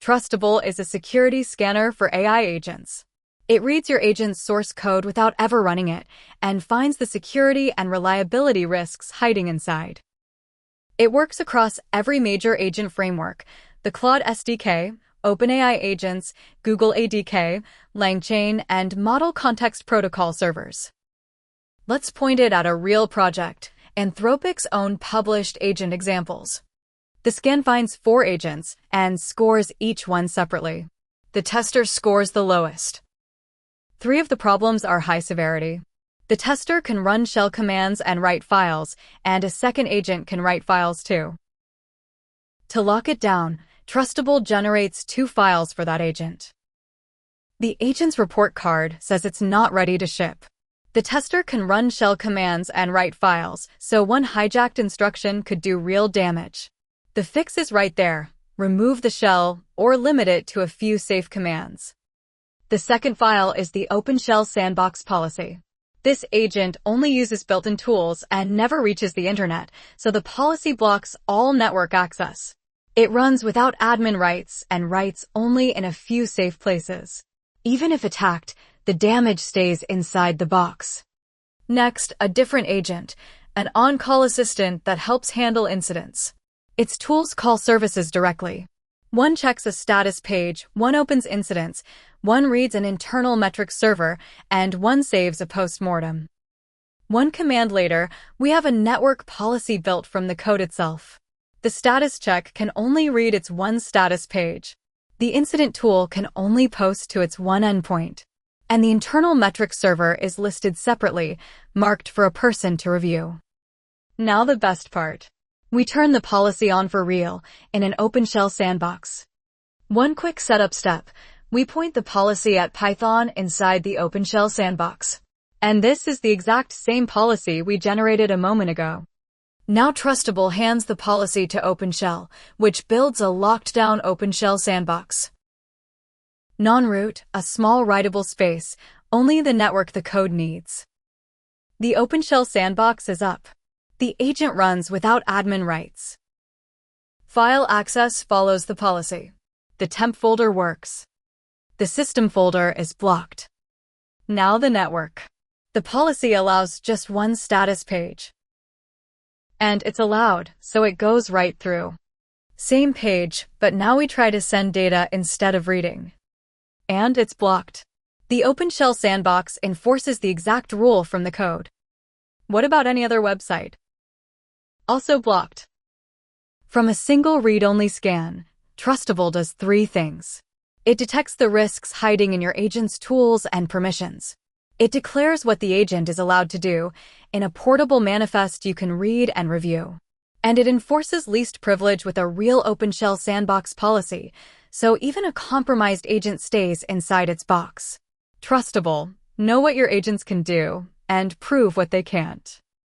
Trustabl is a security scanner for AI agents. It reads your agent's source code without ever running it and finds the security and reliability risks hiding inside. It works across every major agent framework: the Claude SDK, OpenAI agents, Google ADK, LangChain, and Model Context Protocol servers. Let's point it at a real project, Anthropic's own published agent examples. The scan finds 4 agents and scores each one separately. The tester scores the lowest. 3 of the problems are high severity. The tester can run shell commands and write files, and a second agent can write files too. To lock it down, Trustabl generates 2 files for that agent. The agent's report card says it's not ready to ship. The tester can run shell commands and write files, so one hijacked instruction could do real damage. The fix is right there: remove the shell or limit it to a few safe commands. The second file is the OpenShell sandbox policy. This agent only uses built-in tools and never reaches the internet, so the policy blocks all network access. It runs without admin rights and writes only in a few safe places. Even if attacked, the damage stays inside the box. Next, a different agent, an on-call assistant that helps handle incidents. Its tools call services directly. One checks a status page, one opens incidents, one reads an internal metrics server, and one saves a post-mortem. One command later, we have a network policy built from the code itself. The status check can only read its one status page. The incident tool can only post to its one endpoint. And the internal metrics server is listed separately, marked for a person to review. Now the best part. We turn the policy on for real in an OpenShell sandbox. One quick setup step: we point the policy at Python inside the OpenShell sandbox. And this is the exact same policy we generated a moment ago. Now Trustabl hands the policy to OpenShell, which builds a locked-down OpenShell sandbox. Non-root, a small writable space, only the network the code needs. The OpenShell sandbox is up. The agent runs without admin rights. File access follows the policy. The temp folder works. The system folder is blocked. Now the network. The policy allows just one status page. And it's allowed, so it goes right through. Same page, but now we try to send data instead of reading. And it's blocked. The OpenShell sandbox enforces the exact rule from the code. What about any other website? Also blocked. From a single read-only scan, Trustabl does 3 things. It detects the risks hiding in your agent's tools and permissions. It declares what the agent is allowed to do in a portable manifest you can read and review. And it enforces least privilege with a real OpenShell sandbox policy, so even a compromised agent stays inside its box. Trustabl, know what your agents can do and prove what they can't.